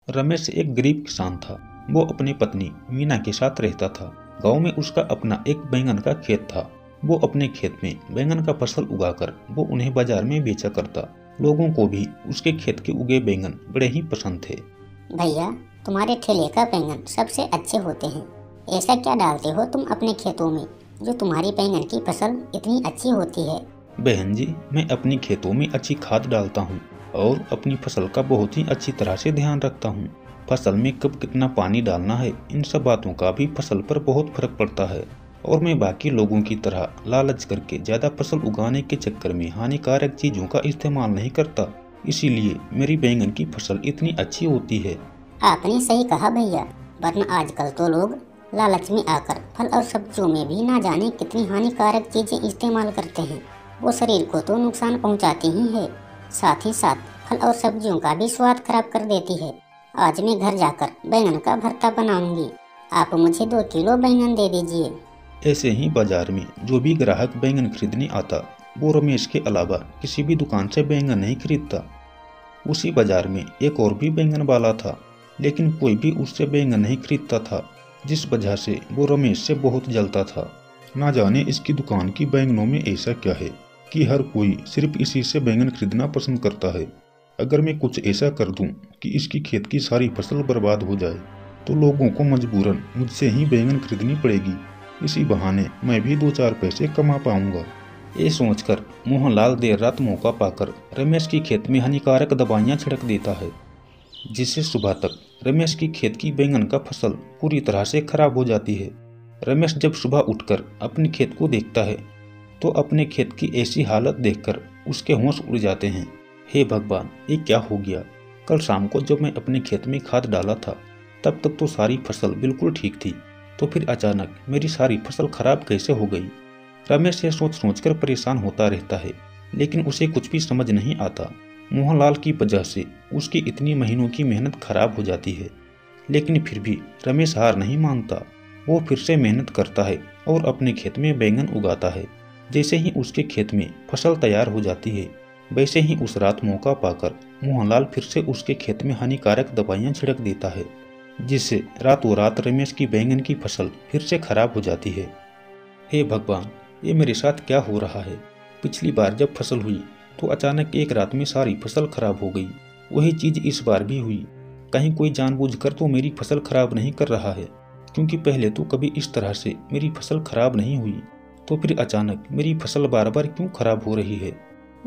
रमेश एक गरीब किसान था। वो अपनी पत्नी मीना के साथ रहता था। गांव में उसका अपना एक बैंगन का खेत था। वो अपने खेत में बैंगन का फसल उगाकर वो उन्हें बाजार में बेचा करता। लोगों को भी उसके खेत के उगे बैंगन बड़े ही पसंद थे। भैया, तुम्हारे ठेले का बैंगन सबसे अच्छे होते हैं। ऐसा क्या डालते हो तुम अपने खेतों में जो तुम्हारी बैंगन की फसल इतनी अच्छी होती है? बहन जी, मैं अपनी खेतों में अच्छी खाद डालता हूँ और अपनी फसल का बहुत ही अच्छी तरह से ध्यान रखता हूँ। फसल में कब कितना पानी डालना है, इन सब बातों का भी फसल पर बहुत फर्क पड़ता है। और मैं बाकी लोगों की तरह लालच करके ज्यादा फसल उगाने के चक्कर में हानिकारक चीजों का इस्तेमाल नहीं करता। इसीलिए मेरी बैंगन की फसल इतनी अच्छी होती है। आपने सही कहा भैया, वरना आजकल तो लोग लालच में आकर फल और सब्जियों में भी ना जाने कितनी हानिकारक चीजें इस्तेमाल करते हैं। वो शरीर को तो नुकसान पहुंचाती ही है, साथ ही साथ फल और सब्जियों का भी स्वाद खराब कर देती है। आज मैं घर जाकर बैंगन का भरता बनाऊंगी। आप मुझे 2 किलो बैंगन दे दीजिए। ऐसे ही बाजार में जो भी ग्राहक बैंगन खरीदने आता, वो रमेश के अलावा किसी भी दुकान से बैंगन नहीं खरीदता। उसी बाजार में एक और भी बैंगन वाला था, लेकिन कोई भी उससे बैंगन नहीं खरीदता था, जिस वजह से वो रमेश से बहुत जलता था। ना जाने इसकी दुकान की बैंगनों में ऐसा क्या है कि हर कोई सिर्फ इसी से बैंगन खरीदना पसंद करता है। अगर मैं कुछ ऐसा कर दूं कि इसकी खेत की सारी फसल बर्बाद हो जाए, तो लोगों को मजबूरन मुझसे ही बैंगन खरीदनी पड़ेगी। इसी बहाने मैं भी 2-4 पैसे कमा पाऊंगा। ये सोचकर मोहनलाल देर रात मौका पाकर रमेश की खेत में हानिकारक दवाइयां छिड़क देता है, जिससे सुबह तक रमेश की खेत की बैंगन का फसल पूरी तरह से खराब हो जाती है। रमेश जब सुबह उठकर अपने खेत को देखता है, तो अपने खेत की ऐसी हालत देखकर उसके होश उड़ जाते हैं। हे भगवान, ये क्या हो गया? कल शाम को जब मैं अपने खेत में खाद डाला था, तब तक तो सारी फसल बिल्कुल ठीक थी, तो फिर अचानक मेरी सारी फसल खराब कैसे हो गई? रमेश ये सोच सोचकर परेशान होता रहता है, लेकिन उसे कुछ भी समझ नहीं आता। मोहनलाल की वजह से उसकी इतनी महीनों की मेहनत खराब हो जाती है, लेकिन फिर भी रमेश हार नहीं मानता। वो फिर से मेहनत करता है और अपने खेत में बैंगन उगाता है। जैसे ही उसके खेत में फसल तैयार हो जाती है, वैसे ही उस रात मौका पाकर मोहनलाल फिर से उसके खेत में हानिकारक दवाइयां छिड़क देता है, जिससे रातों रात रमेश की बैंगन की फसल फिर से खराब हो जाती है। हे भगवान, ये मेरे साथ क्या हो रहा है? पिछली बार जब फसल हुई तो अचानक एक रात में सारी फसल खराब हो गई। वही चीज इस बार भी हुई। कहीं कोई जानबूझकर तो मेरी फसल खराब नहीं कर रहा है, क्योंकि पहले तो कभी इस तरह से मेरी फसल खराब नहीं हुई, तो फिर अचानक मेरी फसल बार बार क्यों खराब हो रही है?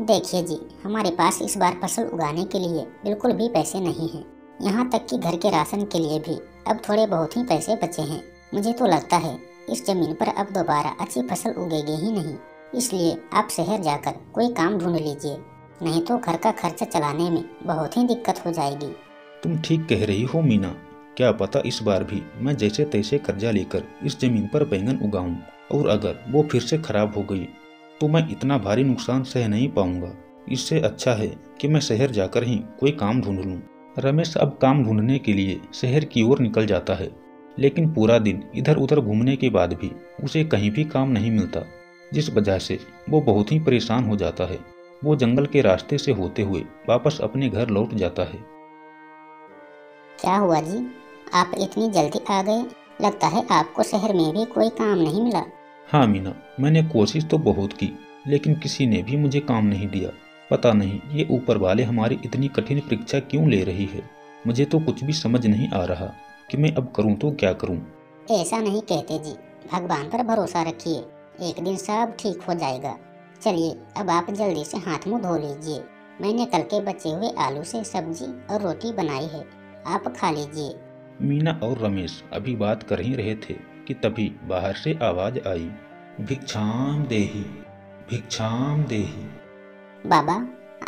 देखिए जी, हमारे पास इस बार फसल उगाने के लिए बिल्कुल भी पैसे नहीं हैं। यहाँ तक कि घर के राशन के लिए भी अब थोड़े बहुत ही पैसे बचे हैं। मुझे तो लगता है इस जमीन पर अब दोबारा अच्छी फसल उगेगी ही नहीं। इसलिए आप शहर जाकर कोई काम ढूंढ लीजिए, नहीं तो घर का खर्चा चलाने में बहुत ही दिक्कत हो जाएगी। तुम ठीक कह रही हो मीना। क्या पता इस बार भी मैं जैसे तैसे कर्जा लेकर इस जमीन पर बैंगन उगाऊं, और अगर वो फिर से खराब हो गई तो मैं इतना भारी नुकसान सह नहीं पाऊंगा। इससे अच्छा है कि मैं शहर जाकर ही कोई काम ढूंढ लूं। रमेश अब काम ढूंढने के लिए शहर की ओर निकल जाता है, लेकिन पूरा दिन इधर उधर घूमने के बाद भी उसे कहीं भी काम नहीं मिलता, जिस वजह से वो बहुत ही परेशान हो जाता है। वो जंगल के रास्ते से होते हुए वापस अपने घर लौट जाता है। क्या हुआ जी, आप इतनी जल्दी आ गए? लगता है आपको शहर में भी कोई काम नहीं मिला। हाँ मीना, मैंने कोशिश तो बहुत की, लेकिन किसी ने भी मुझे काम नहीं दिया। पता नहीं ये ऊपर वाले हमारी इतनी कठिन परीक्षा क्यों ले रही है। मुझे तो कुछ भी समझ नहीं आ रहा कि मैं अब करूं तो क्या करूं। ऐसा नहीं कहते जी, भगवान पर भरोसा रखिए, एक दिन सब ठीक हो जाएगा। चलिए अब आप जल्दी से हाथ मुंह धो लीजिए। मैंने कल के बचे हुए आलू से सब्जी और रोटी बनाई है, आप खा लीजिए। मीना और रमेश अभी बात कर ही रहे थे कि तभी बाहर से आवाज आई, भिक्षाम देहि, भिक्षाम देहि। बाबा,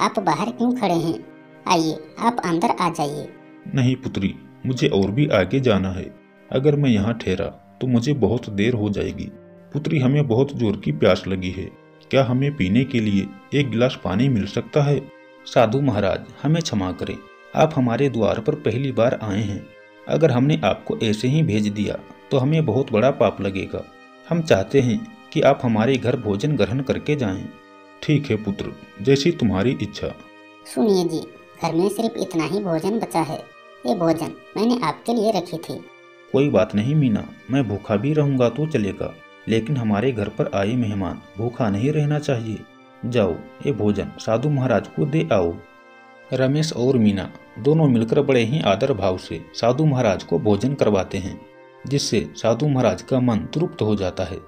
आप बाहर क्यों खड़े हैं? आइए आप अंदर आ जाइए। नहीं पुत्री, मुझे और भी आगे जाना है। अगर मैं यहाँ ठहरा तो मुझे बहुत देर हो जाएगी। पुत्री, हमें बहुत जोर की प्यास लगी है। क्या हमें पीने के लिए एक गिलास पानी मिल सकता है? साधु महाराज, हमें क्षमा करें, आप हमारे द्वार पर पहली बार आए हैं। अगर हमने आपको ऐसे ही भेज दिया तो हमें बहुत बड़ा पाप लगेगा। हम चाहते हैं कि आप हमारे घर भोजन ग्रहण करके जाएं। ठीक है पुत्र, जैसी तुम्हारी इच्छा। सुनिए जी, घर में सिर्फ इतना ही भोजन बचा है, ये भोजन मैंने आपके लिए रखी थी। कोई बात नहीं मीना, मैं भूखा भी रहूंगा तो चलेगा, लेकिन हमारे घर पर आए मेहमान भूखा नहीं रहना चाहिए। जाओ, ये भोजन साधु महाराज को दे आओ। रमेश और मीना दोनों मिलकर बड़े ही आदर भाव से साधु महाराज को भोजन करवाते हैं, जिससे साधु महाराज का मन तृप्त हो जाता है।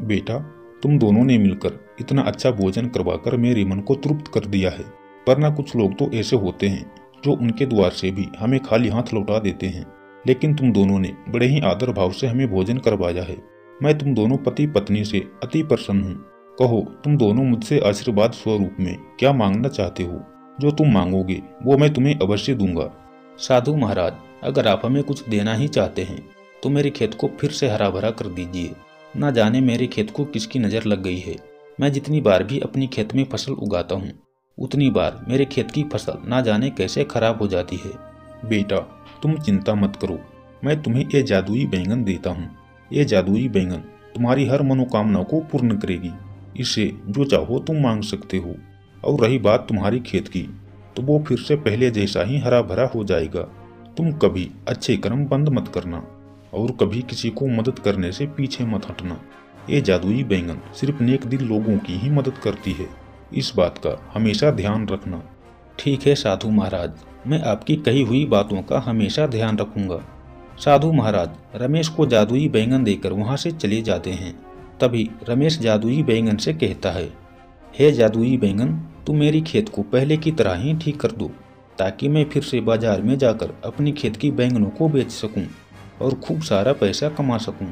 बेटा, तुम दोनों ने मिलकर इतना अच्छा भोजन करवाकर मेरे मन को तृप्त कर दिया है, वरना कुछ लोग तो ऐसे होते हैं जो उनके द्वार से भी हमें खाली हाथ लौटा देते हैं, लेकिन तुम दोनों ने बड़े ही आदर भाव से हमें भोजन करवाया है। मैं तुम दोनों पति पत्नी से अति प्रसन्न हूँ। कहो, तुम दोनों मुझसे आशीर्वाद स्वरूप में क्या मांगना चाहते हो? जो तुम मांगोगे वो मैं तुम्हें अवश्य दूंगा। साधु महाराज, अगर आप हमें कुछ देना ही चाहते हैं तो मेरे खेत को फिर से हरा भरा कर दीजिए। ना जाने मेरे खेत को किसकी नज़र लग गई है। मैं जितनी बार भी अपनी खेत में फसल उगाता हूँ, उतनी बार मेरे खेत की फसल ना जाने कैसे खराब हो जाती है। बेटा, तुम चिंता मत करो, मैं तुम्हें ये जादुई बैंगन देता हूँ। ये जादुई बैंगन तुम्हारी हर मनोकामना को पूर्ण करेगी। इससे जो चाहो तुम मांग सकते हो। और रही बात तुम्हारी खेत की, तो वो फिर से पहले जैसा ही हरा भरा हो जाएगा। तुम कभी अच्छे कर्म बंद मत करना और कभी किसी को मदद करने से पीछे मत हटना। ये जादुई बैंगन सिर्फ नेक दिल लोगों की ही मदद करती है, इस बात का हमेशा ध्यान रखना। ठीक है साधु महाराज, मैं आपकी कही हुई बातों का हमेशा ध्यान रखूंगा। साधु महाराज रमेश को जादुई बैंगन देकर वहां से चले जाते हैं। तभी रमेश जादुई बैंगन से कहता है, हे जादुई बैंगन, तू मेरी खेत को पहले की तरह ही ठीक कर दो, ताकि मैं फिर से बाजार में जाकर अपनी खेत की बैंगनों को बेच सकूं और खूब सारा पैसा कमा सकूं।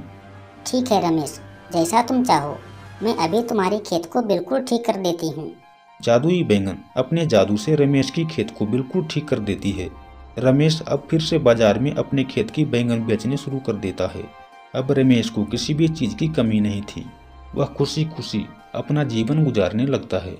ठीक है रमेश, जैसा तुम चाहो, मैं अभी तुम्हारी खेत को बिल्कुल ठीक कर देती हूँ। जादुई बैंगन अपने जादू से रमेश की खेत को बिल्कुल ठीक कर देती है। रमेश अब फिर से बाजार में अपने खेत की बैंगन बेचने शुरू कर देता है। अब रमेश को किसी भी चीज की कमी नहीं थी। वह खुशी खुशी अपना जीवन गुजारने लगता है।